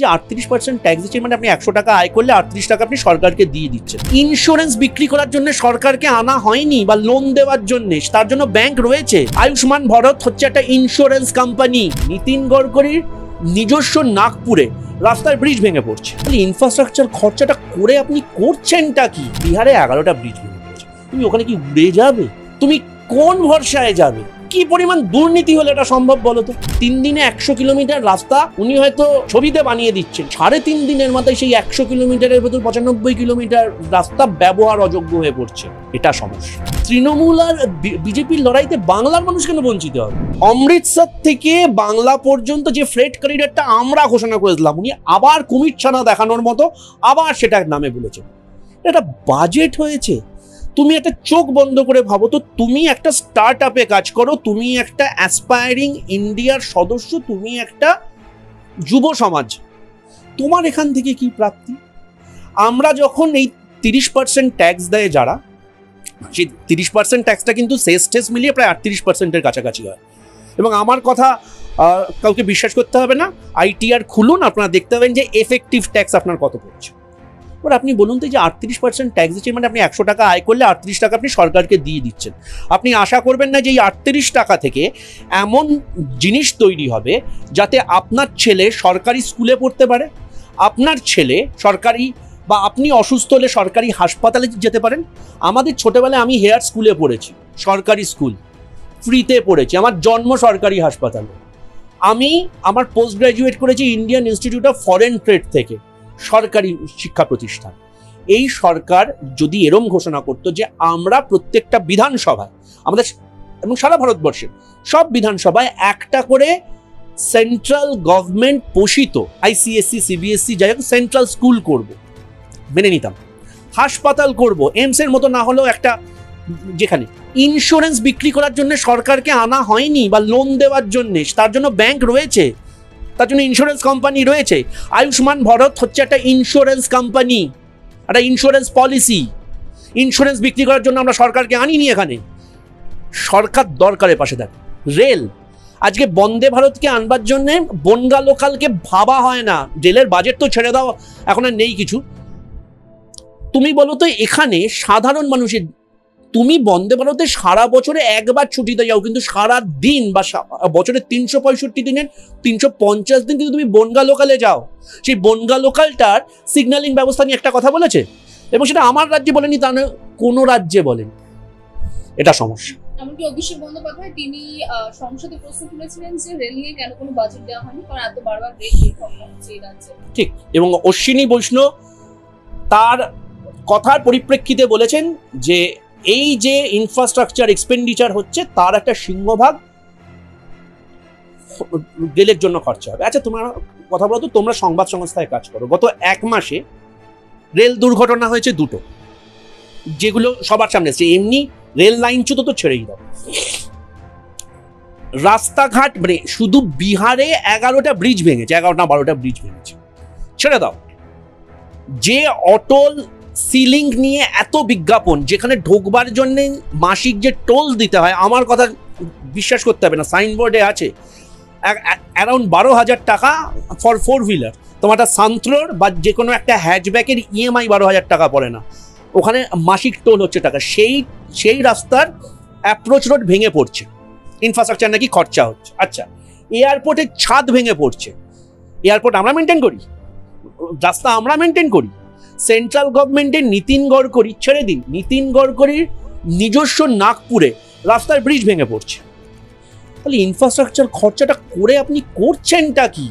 যে 38% ট্যাক্স দিচ্ছেন মানে আপনি 100 টাকা আয় করলে 38 টাকা আপনি সরকারকে দিয়ে দিচ্ছেন। ইন্স্যুরেন্স বিক্রি করার জন্য সরকারকে আনা হয়নি বা লোন দেওয়ার জন্য, তার জন্য ব্যাংক রয়েছে। আয়ুষ্মান ভারত হচ্ছে একটা ইন্স্যুরেন্স কোম্পানি। নীতিন গডকরির নিজস্ব নাগপুরে রাস্তার ব্রিজ ভেঙে পড়ছে। ইনফ্রাস্ট্রাকচার খরচাটা করে আপনি করছেনটা কি? বিহারে 11টা ব্রিজ ভেঙে পড়ছে, তুমি ওখানে কি উড়ে যাবে? তুমি কোন ভরসায় যাবে? কি পরিমাণ দুর্নীতি হলে এটা সম্ভব বলো তো? 3 দিনে 100 কিলোমিটার রাস্তা উনি হয়তো ছবিতে বানিয়ে দিচ্ছেন, 3.5 দিনের মাথায় সেই 100 কিলোমিটারের ভেতর 95 কিলোমিটার রাস্তা ব্যবহার অযোগ্য হয়ে পড়ছে। এটা সমস্যা। তৃণমূল আর বিজেপির লড়াইতে বাংলার মানুষ কেন বঞ্চিত হবে? অমৃতসর থেকে বাংলা পর্যন্ত যে ফ্রেট করিডরটা আমরা ঘোষণা করেছিলাম, উনি আবার কুমির ছানা দেখানোর মতো আবার সেটা নামে বলেছেন। এটা বাজেট হয়েছে। তুমি একটা চোখ বন্ধ করে ভাবো তো, তুমি একটা স্টার্ট আপে কাজ করো, তুমি একটা অ্যাসপায়ারিং ইন্ডিয়ার সদস্য, তুমি একটা যুব সমাজ, তোমার এখান থেকে কি প্রাপ্তি? আমরা যখন এই 30% ট্যাক্স দেয় যারা, সেই 30% ট্যাক্সটা কিন্তু শেষ মিলিয়ে প্রায় 38%-এর কাছাকাছি হয়। এবং আমার কথা কাউকে বিশ্বাস করতে হবে না, ITR খুলুন, আপনারা দেখতে পাবেন যে এফেক্টিভ ট্যাক্স আপনার কত পড়ছে। এবার আপনি বলুন তো, যে 38% ট্যাক্স দিচ্ছেন মানে আপনি 100 টাকা আয় করলে 38 টাকা আপনি সরকারকে দিয়ে দিচ্ছেন। আপনি আশা করবেন না যে এই 38 টাকা থেকে এমন জিনিস তৈরি হবে যাতে আপনার ছেলে সরকারি স্কুলে পড়তে পারে, আপনার ছেলে সরকারি, বা আপনি অসুস্থ হলে সরকারি হাসপাতালে যেতে পারেন। আমাদের ছোটবেলায় আমি হেয়ার স্কুলে পড়েছি, সরকারি স্কুল, ফ্রিতে পড়েছি, আমার জন্ম সরকারি হাসপাতালে। আমি আমার পোস্ট গ্রাজুয়েট করেছি Indian institute of foreign trade থেকে, সরকারি শিক্ষা প্রতিষ্ঠান। এই সরকার যদি এরম ঘোষণা করতো যে আমরা প্রত্যেকটা বিধানসভায়, আমাদের এবং সারা ভারতবর্ষের সব বিধানসভায় একটা করে সেন্ট্রাল গভর্নমেন্ট পোষিত ICSE CBSE যাই হোক সেন্ট্রাল স্কুল করব, মেনে নিতাম। হাসপাতাল করব, এমসের মতো না হলেও একটা, যেখানে ইন্স্যুরেন্স বিক্রি করার জন্য সরকারকে আনা হয়নি বা লোন দেওয়ার জন্য, তার জন্য ব্যাংক রয়েছে, তার জন্য ইন্স্যুরেন্স কোম্পানি রয়েছে। আয়ুষ্মান ভারত হচ্ছে একটা ইন্স্যুরেন্স কোম্পানি, একটা ইন্স্যুরেন্স পলিসি। ইন্স্যুরেন্স বিক্রি করার জন্য আমরা সরকারকে আনিনি এখানে। সরকার দরকারের পাশে থাকে। রেল, আজকে বন্দে ভারতকে আনবার জন্য বনগা লোকালকে ভাবা হয় না। রেলের বাজেট তো ছেড়ে দাও, এখন আর নেই কিছু। তুমি বলো তো, এখানে সাধারণ মানুষের, তুমি বন্দে ভারতে সারা বছরে একবার ছুটিতে যাও, কিন্তু সারা দিন বা বছরে 365 দিনের 350 দিন কিন্তু তুমি বনগা লোকালে যাও। সেই বনগা লোকালটার সিগন্যালিং ব্যবস্থা নিয়ে একটা কথা বলেছে, এবং সেটা আমার রাজ্যে বলেনি, তা নয় কোনো রাজ্যে বলেন। এটা সমস্যা। এমনকি অভিষেক বন্দ্যোপাধ্যায় তিনি সংসদে প্রশ্ন তুলেছিলেন যে রেল নিয়ে কেন কোনো বাজেট দেওয়া হয়নি, কারণ এত বারবার রেল হচ্ছে এই রাজ্যে। ঠিক, এবং অশ্বিনী বৈষ্ণব তার কথার পরিপ্রেক্ষিতে বলেছেন যে এই যে ইনফ্রাস্ট্রাকচার এক্সপেন্ডিচার হচ্ছে তার একটা সিংহভাগ রেলের জন্য খরচা হবে। আচ্ছা, তোমার কথা বলো তো, তোমরা সংবাদ সংস্থায় কাজ করো, গত 1 মাসে রেল দুর্ঘটনা হয়েছে 2টো, যেগুলো সবার সামনে এসেছে। এমনি রেল লাইন চুতো তো ছেড়েই দাও, রাস্তাঘাট, মানে শুধু বিহারে 11টা ব্রিজ ভেঙেছে, 11 না 12টা ব্রিজ ভেঙেছে, ছেড়ে দাও। যে অটল সিলিং নিয়ে এত বিজ্ঞাপন, যেখানে ঢোকবার জন্য মাসিক যে টোল দিতে হয়, আমার কথা বিশ্বাস করতে হবে না, সাইনবোর্ডে আছে অ্যারাউন্ড 12,000 টাকা ফর 4 হুইলার। তোমার একটা সান্ত্রোর বা যে কোনো একটা হ্যাচব্যাকের EMI 12,000 টাকা পড়ে না, ওখানে মাসিক টোল হচ্ছে টাকা। সেই রাস্তার অ্যাপ্রোচ রোড ভেঙে পড়ছে, ইনফ্রাস্ট্রাকচার নাকি খরচা হচ্ছে। আচ্ছা, এয়ারপোর্টের ছাদ ভেঙে পড়ছে, এয়ারপোর্ট আমরা মেনটেন করি, রাস্তা আমরা মেনটেন করি। সেন্ট্রাল গভর্নমেন্টের নীতিন গডকরি, ছেড়ে দিন, নীতিন গডকরির নিজস্ব নাগপুরে রাস্তার ব্রিজ ভেঙে পড়ছে। তাহলে ইনফ্রাস্ট্রাকচার খরচাটা করে আপনি করছেনটা কি?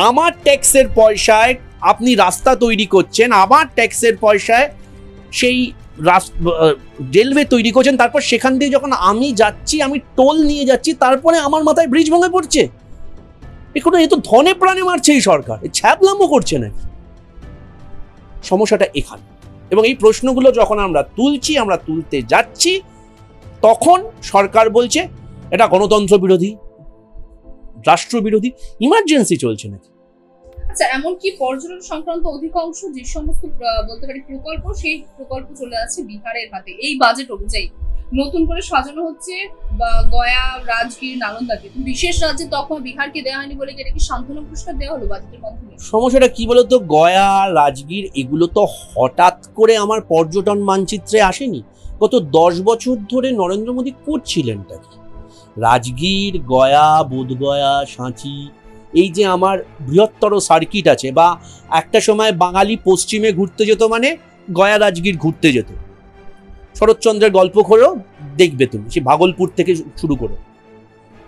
আমার ট্যাক্সের পয়সায় আপনি রাস্তা তৈরি করছেন, আমার ট্যাক্সের পয়সায় সেই রেলওয়ে তৈরি করছেন, তারপর সেখান দিয়ে যখন আমি যাচ্ছি, আমি টোল নিয়ে যাচ্ছি, তারপরে আমার মাথায় ব্রিজ ভেঙে পড়ছে। এ তো ধনে প্রাণে মারছে এই সরকার, ছ্যাবলামো করছে নাকি? সমস্যাটা এখানে। এবং এই প্রশ্নগুলো যখন আমরা তুলছি, আমরা তুলতে যাচ্ছি, তখন সরকার বলছে এটা গণতন্ত্র বিরোধী, রাষ্ট্র বিরোধী। ইমার্জেন্সি চলছে নাকি? আচ্ছা, এমনকি পর্যটন সংক্রান্ত অধিকাংশ যে সমস্ত বলতে পারি প্রকল্প, সেই প্রকল্প চলে যাচ্ছে বিহারের হাতে এই বাজেট অনুযায়ী। নতুন করে সাজানো হচ্ছে বা গয়া, রাজগীর, নালন্দাকে বিশেষ রাজ্যে তখন বিহারকে দেওয়া হয়নি বলে এটা কি সান্ত্বনা পুরস্কার দেওয়া হলো বাজেটের মাধ্যমে? সমস্যাটা কি বলতো, গয়া, রাজগীর এগুলো তো হঠাৎ করে আমার পর্যটন মানচিত্রে আসেনি। গত 10 বছর ধরে নরেন্দ্র মোদী করছিলেনটা কি? রাজগীর, গয়া, বোধগয়া, সাঁচি, এই যে আমার বৃহত্তর সার্কিট আছে, বা একটা সময় বাঙালি পশ্চিমে ঘুরতে যেত মানে গয়া রাজগীর ঘুরতে যেত। শরৎচন্দ্রের গল্প করেও দেখবে তুমি, সে ভাগলপুর থেকে শুরু করে।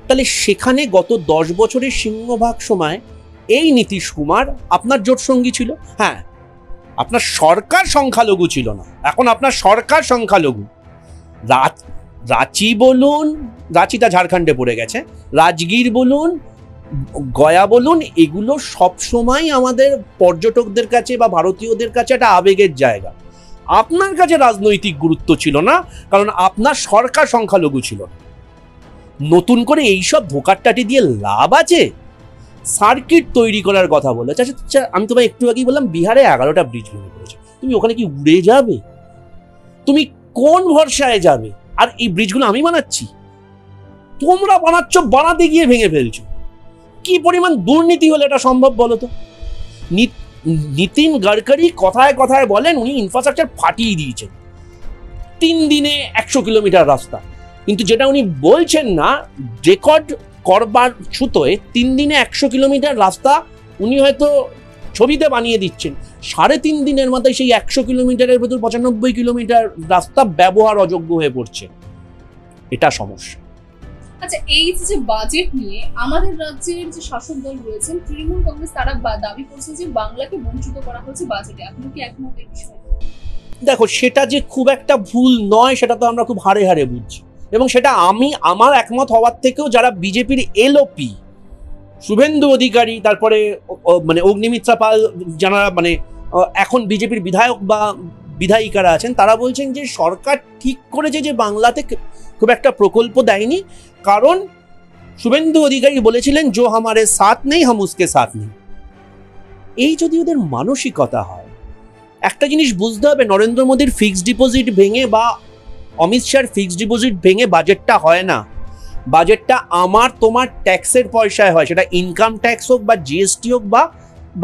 তাহলে সেখানে গত 10 বছরের সিংহভাগ সময় এই নীতিশ কুমার আপনার জোট সঙ্গী ছিল। হ্যাঁ, আপনার সরকার সংখ্যালঘু ছিল না, এখন আপনার সরকার সংখ্যালঘু। রাঁচি বলুন, রাঁচিটা ঝাড়খণ্ডে পড়ে গেছে, রাজগীর বলুন, গয়া বলুন, এগুলো সবসময় আমাদের পর্যটকদের কাছে বা ভারতীয়দের কাছে একটা আবেগের জায়গা। আপনার কাছে রাজনৈতিক গুরুত্ব ছিল না, কারণ আপনার সরকার সংখ্যালঘু ছিল। নতুন করে এইসব ধোকারটাটি দিয়ে লাভ আছে? সার্কিট তৈরি করার কথা বলেছে। আচ্ছা, আমি তোমায় একটু আগেই বললাম বিহারে 11টা ব্রিজ ভেঙে পড়েছে। তুমি ওখানে কি উড়ে যাবে? তুমি কোন ভরসায় যাবে? আর এই ব্রিজগুলো আমি বানাচ্ছি? তোমরা বানাচ্ছ, বানাতে গিয়ে ভেঙে ফেলছো। কি পরিমাণ দুর্নীতি হলে এটা সম্ভব বলো তো? নীতিন গডকরি কথায় কথায় বলেন উনি ইনফ্রাস্ট্রাকচার ফাটিয়ে দিয়েছেন, 3 দিনে 100 কিলোমিটার রাস্তা। কিন্তু যেটা উনি বলছেন না, রেকর্ড করবার ছুতোয় 3 দিনে 100 কিলোমিটার রাস্তা উনি হয়তো ছবিতে বানিয়ে দিচ্ছেন, 3.5 দিনের মাথায় সেই 100 কিলোমিটারের ভেতর 95 কিলোমিটার রাস্তা ব্যবহার অযোগ্য হয়ে পড়ছে। এটা সমস্যা। আচ্ছা, এই যে বাজেট নিয়ে আমাদের রাজ্যের যে শাসক দল রয়েছেন তৃণমূল কংগ্রেস, তারা দাবি করছে যে বাংলাকে বঞ্চিত করা হচ্ছে বাজেটে। আপনি কি একমত এই বিষয়ে? দেখো, সেটা যে খুব একটা ভুল নয় সেটা তো আমরা খুব হাড়ে হাড়ে বুঝছি, এবং সেটা আমার একমত হওয়ার থেকেও যারা বিজেপির এলওপি, শুভেন্দু অধিকারী, তারপরে মানে অগ্নিমিত্রা পাল, যারা মানে এখন বিজেপির বিধায়ক বা বিধায়িকারা আছেন, তারা বলছেন যে সরকার ঠিক করেছে যে বাংলাতে খুব একটা প্রকল্প দেয়নি, কারণ শুভেন্দু অধিকারী বলেছিলেন জো হামারে সাথ নেই হাম উসকে সাথ নেই। এই যদি ওদের মানসিকতা হয়, একটা জিনিস বুঝতে হবে, নরেন্দ্র মোদীর ফিক্সড ডিপোজিট ভেঙে বা অমিত শাহর ফিক্সড ডিপোজিট ভেঙে বাজেটটা হয় না। বাজেটটা আমার তোমার ট্যাক্সের পয়সায় হয়, সেটা ইনকাম ট্যাক্স হোক বা জিএসটি হোক বা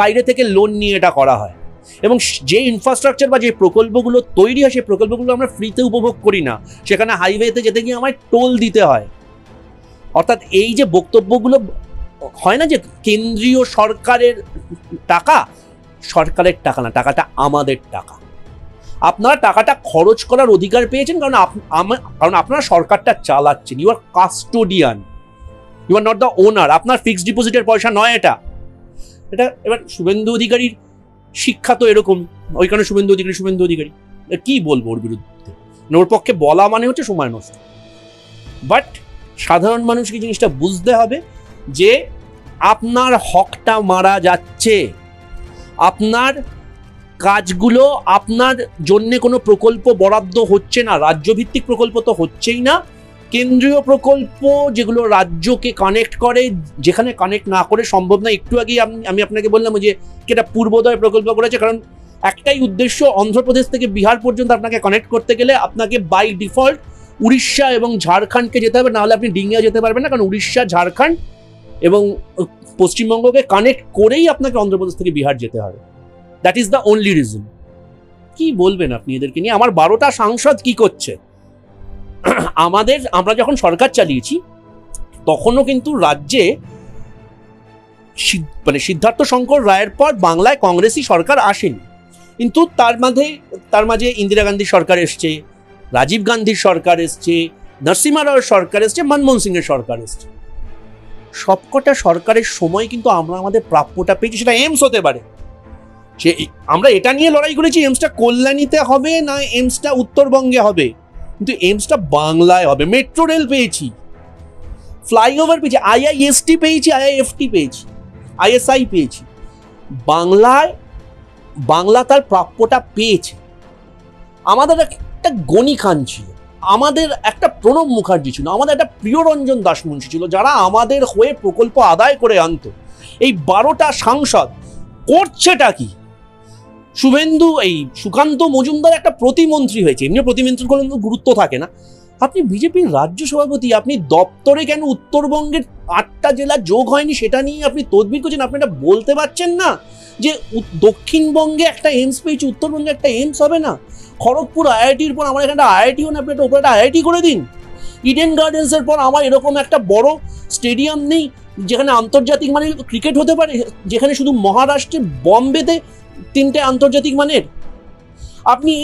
বাইরে থেকে লোন নিয়ে এটা করা হয়। এবং যে ইনফ্রাস্ট্রাকচার বা যে প্রকল্পগুলো তৈরি হয় সেই প্রকল্পগুলো আমরা ফ্রিতে উপভোগ করি না, সেখানে হাইওয়েতে যেতে গিয়ে আমায় টোল দিতে হয়। অর্থাৎ এই যে বক্তব্যগুলো হয় না যে কেন্দ্রীয় সরকারের টাকা, সরকারের টাকা না, টাকাটা আমাদের টাকা। আপনারা টাকাটা খরচ করার অধিকার পেয়েছেন কারণ আপনারা সরকারটা চালাচ্ছেন। You are custodian, you are not the owner. আপনার ফিক্সড ডিপোজিটের পয়সা নয় এটা। এবার শুভেন্দু অধিকারীর শিক্ষা তো এরকম, ওই কারণে শুভেন্দু অধিকারী কি বলবো ওর বিরুদ্ধে? ওর পক্ষে বলা মানে হচ্ছে সময় নষ্ট। বাট সাধারণ মানুষকে জিনিসটা বুঝতে হবে যে আপনার হকটা মারা যাচ্ছে, আপনার কাজগুলো, আপনার জন্য কোনো প্রকল্প বরাদ্দ হচ্ছে না, রাজ্যভিত্তিক প্রকল্প তো হচ্ছেই না, কেন্দ্রীয় প্রকল্প যেগুলো রাজ্যকে কানেক্ট করে, যেখানে কানেক্ট না করে সম্ভব না। একটু আগেই আমি আপনাকে বললাম যে এটা পূর্বোদয় প্রকল্প করেছে, কারণ একটাই উদ্দেশ্য, অন্ধ্রপ্রদেশ থেকে বিহার পর্যন্ত আপনাকে কানেক্ট করতে গেলে আপনাকে বাই ডিফল্ট উড়িষ্যা এবং ঝাড়খণ্ডকে যেতে হবে, নাহলে আপনি ডিঙ্গিয়া যেতে পারবেন না, কারণ উড়িষ্যা, ঝাড়খণ্ড এবং পশ্চিমবঙ্গকে কানেক্ট করেই আপনাকে অন্ধ্রপ্রদেশ থেকে বিহার যেতে হবে। That is the only reason. কি বলবেন আপনি এদেরকে নিয়ে? আমার 12টা সাংসদ কি করছে? আমরা যখন সরকার চালিয়েছি তখনও কিন্তু রাজ্যে মানে সিদ্ধার্থ শঙ্কর রায়ের পর বাংলায় কংগ্রেসই সরকার আসেনি, কিন্তু তার মাঝে ইন্দিরা গান্ধীর সরকার এসছে, রাজীব গান্ধীর সরকার এসছে, নরসিমহা রাওয়ের সরকার এসছে, মনমোহন সিং এর সরকার এসছে। সবকটা সরকারের সময় কিন্তু আমরা আমাদের প্রাপ্যটা পেয়েছি। সেটা এইমস হতে পারে, আমরা এটা নিয়ে লড়াই করেছি এইমসটা কল্যাণীতে হবে না এইমসটা উত্তরবঙ্গে হবে, কিন্তু এইমসটা বাংলায় হবে। মেট্রো রেল পেয়েছি, ফ্লাইওভার পেয়েছি, আইআইএসটি পেয়েছি, আইআইএফটি পেয়েছি, আইএসআই পেয়েছি। বাংলা তার প্রাপ্যটা পেয়েছে। আমাদের একটা গনি খান ছিল, আমাদের একটা প্রণব মুখার্জি ছিল, আমাদের একটা প্রিয়রঞ্জন দাসমুন্সী ছিল, যারা আমাদের হয়ে প্রকল্প আদায় করে আনতো। এই 12টা সাংসদ করছেটা কি? সুকান্ত মজুমদার একটা প্রতিমন্ত্রী হয়েছে, এমনি প্রতিমন্ত্রীর কোনো গুরুত্ব থাকে না, আপনি বিজেপির রাজ্য সভাপতি, আপনি দপ্তরে কেন উত্তরবঙ্গের 8টা জেলা যোগ হয়নি সেটা নিয়ে আপনি তদবির করছেন? আপনি এটা বলতে পারছেন না যে দক্ষিণবঙ্গে একটা এইমস পেয়েছি, উত্তরবঙ্গে একটা এইমস হবে না? খড়গপুর আইআইটির পর আমার এখানে আইআইটিও না, আপনি একটা ওপরে একটা আইআইটি করে দিন। ইডেন গার্ডেন্সের পর আমার এরকম একটা বড় স্টেডিয়াম নেই যেখানে আন্তর্জাতিক মানের ক্রিকেট হতে পারে, যেখানে শুধু মহারাষ্ট্রে বম্বেতে 3টে আন্তর্জাতিক মানের। আপনি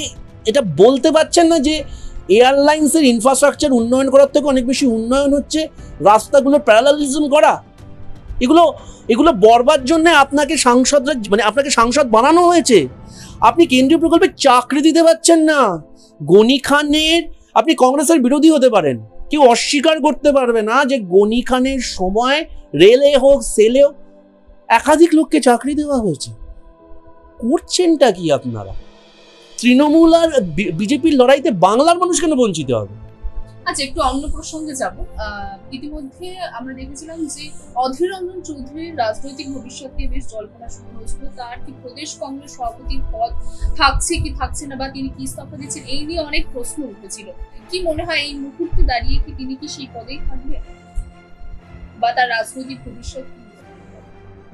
এটা বলতে পারছেন না যে এয়ারলাইন্সের ইনফ্রাস্ট্রাকচার উন্নয়ন করার থেকে অনেক বেশি উন্নয়ন হচ্ছে রাস্তাগুলো প্যারালালিজম করা। এগুলো বরবার জন্য আপনাকে সাংসদরা, মানে আপনাকে সাংসদ বানানো হয়েছে। আপনি কেন্দ্রীয় প্রকল্পে চাকরি দিতে পারছেন না। গনি খানের, আপনি কংগ্রেসের বিরোধী হতে পারেন, কেউ অস্বীকার করতে পারবে না যে গনি খানের সময় রেলে হোক সেলে হোক একাধিক লোককে চাকরি দেওয়া হয়েছে। করছেনটা কি আপনারা? তৃণমূল আর বিজেপির লড়াইতে বাংলার মানুষ কেন বঞ্চিত হবে? আচ্ছা, একটু অন্য প্রসঙ্গে যাব। ইতিমধ্যে আমরা দেখেছিলাম যে অধীর রঞ্জন চৌধুরীর রাজনৈতিক ভবিষ্যৎ নিয়ে বেশ জল্পনা শুরু হয়েছিল। তার কি প্রদেশ কংগ্রেস সভাপতির পদ থাকছে কি থাকছে না, বা তিনি কি ইস্তফা দিচ্ছেন, এই নিয়ে অনেক প্রশ্ন উঠেছিল। কি মনে হয় এই মুহূর্তে দাঁড়িয়ে কি তিনি কি সেই পদেই থাকবেন, বা তার রাজনৈতিক ভবিষ্যৎ?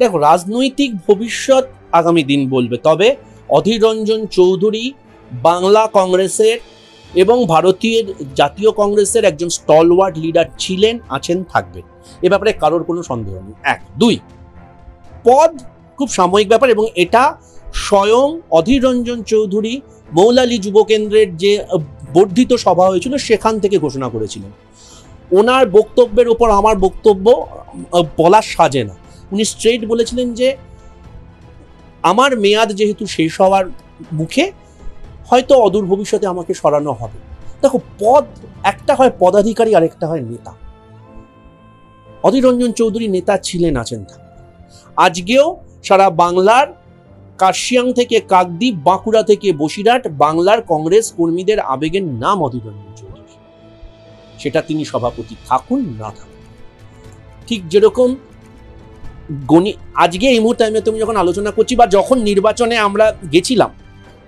দেখো, রাজনৈতিক ভবিষ্যৎ আগামী দিন বলবে। তবে অধীর রঞ্জন চৌধুরী বাংলা কংগ্রেসের এবং ভারতীয় জাতীয় কংগ্রেসের একজন স্টলওয়ার্ড লিডার ছিলেন, আছেন, থাকবেন। এ ব্যাপারে কারোর কোনো সন্দেহ নেই। 1, 2 পদ খুব সাময়িক ব্যাপার, এবং এটা স্বয়ং অধীর রঞ্জন চৌধুরী মৌলালী যুব কেন্দ্রের যে বর্ধিত সভা হয়েছিল সেখান থেকে ঘোষণা করেছিলেন। ওনার বক্তব্যের উপর আমার বক্তব্য বলা সাজে না। উনি স্ট্রেট বলেছিলেন যে আমার মেয়াদ যেহেতু শেষ হওয়ার মুখে, হয়তো অদূর ভবিষ্যতে আমাকে সরানো হবে। দেখো, পদ একটা হয় পদাধিকারী, আর একটা হয় নেতা। অধীর রঞ্জন চৌধুরী নেতা ছিলেন, আছেন, থাকবেন। আজকেও সারা বাংলার কার্শিয়াং থেকে কাকদ্বীপ, বাঁকুড়া থেকে বসিরহাট বাংলার কংগ্রেস কর্মীদের আবেগের নাম অধীর রঞ্জন চৌধুরী। সেটা তিনি সভাপতি থাকুন না থাকুন। ঠিক যেরকম আজকে এই মুহূর্তে আমি তুমি যখন আলোচনা করছি, বা যখন নির্বাচনে আমরা গেছিলাম,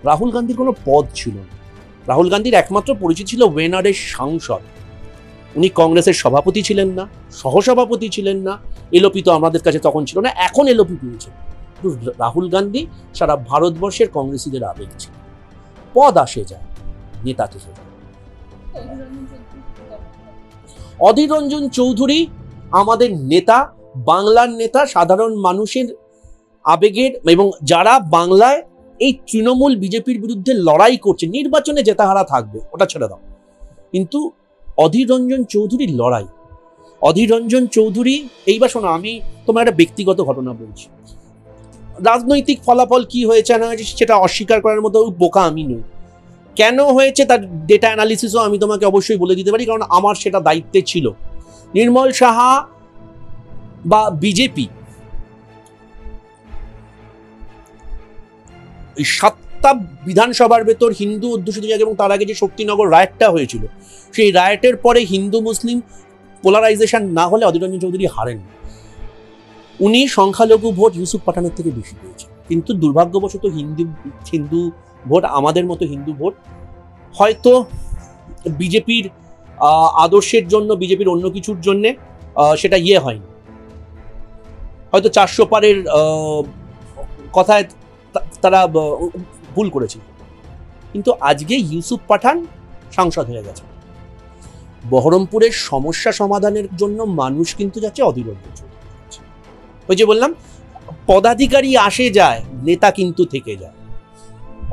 রাহুল গান্ধীর কোনো পদ ছিল না। রাহুল গান্ধীর একমাত্র পরিচিত ছিল ওয়েনারের সাংসদ। উনি কংগ্রেসের সভাপতি ছিলেন না, সহসভাপতি ছিলেন না। এলওপি তো আমাদের কাছে তখন ছিল না, এখন এলওপি পেয়েছে। রাহুল গান্ধী সারা ভারতবর্ষের কংগ্রেসীদের আবেগ ছিল। পদ আসে যায়, নেতা থেকে যায়। অধীর রঞ্জন চৌধুরী আমাদের নেতা, বাংলার নেতা, সাধারণ মানুষের আবেগের, এবং যারা বাংলায় এই তৃণমূল বিজেপির বিরুদ্ধে লড়াই করছে, নির্বাচনে জেতা হারা থাকবে, ওটা ছেড়ে দাও, কিন্তু অধীর রঞ্জন চৌধুরীর লড়াই, অধীর রঞ্জন চৌধুরী। এইবার শোনো, আমি তোমার একটা ব্যক্তিগত ঘটনা বলছি। রাজনৈতিক ফলাফল কি হয়েছে না হয়েছে সেটা অস্বীকার করার মতো বোকা আমি নই। কেন হয়েছে তার ডেটা অ্যানালিসিসও আমি তোমাকে অবশ্যই বলে দিতে পারি, কারণ আমার সেটা দায়িত্বে ছিল। নির্মল সাহা বা বিজেপি এই 7টা বিধানসভার ভেতর হিন্দু অধ্যুষিত জায়গা, এবং তার আগে যে শক্তিনগর রায়টটা হয়েছিল, সেই রায়টের পরে হিন্দু মুসলিম পোলারাইজেশন না হলে অধীর রঞ্জন চৌধুরী হারেন। উনি সংখ্যালঘু ভোট ইউসুফ পাঠানের থেকে বেশি পেয়েছেন, কিন্তু দুর্ভাগ্যবশত হিন্দু ভোট, আমাদের মতো হিন্দু ভোট হয়তো বিজেপির আদর্শের জন্য, বিজেপির অন্য কিছুর জন্যে সেটা হয়নি। হয়তো 400 পারের কথায় তারা ভুল করেছিল, কিন্তু আজকে ইউসুফ পাঠান সাংসদ হয়ে গেছে। বহরমপুরের সমস্যা সমাধানের জন্য মানুষ কিন্তু যাচ্ছে অধীর রঞ্জন চৌধুরী। ওই যে বললাম, পদাধিকারী আসে যায়, নেতা কিন্তু থেকে যায়।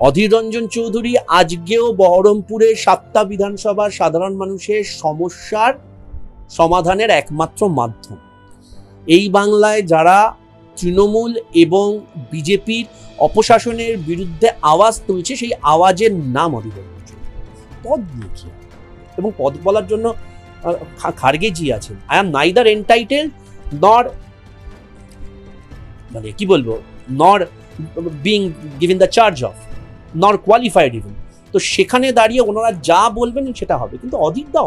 অধীর রঞ্জন চৌধুরী আজকেও বহরমপুরের 7টা বিধানসভার সাধারণ মানুষের সমস্যার সমাধানের একমাত্র মাধ্যম। এই বাংলায় যারা তৃণমূল এবং বিজেপির অপশাসনের বিরুদ্ধে আওয়াজ তুলছে, সেই আওয়াজের নাম অধীর রঞ্জন চৌধুরী। পদ নিয়ে, এবং পদ বলার জন্য খার্গেজি আছেন। আই এম নাইদার এন্টাইটেলড নর, মানে কি বলবো, নর being given the charge of, নর কোয়ালিফাইড ইভেন। তো সেখানে দাঁড়িয়ে ওনারা যা বলবেন সেটা হবে, কিন্তু অধীর দা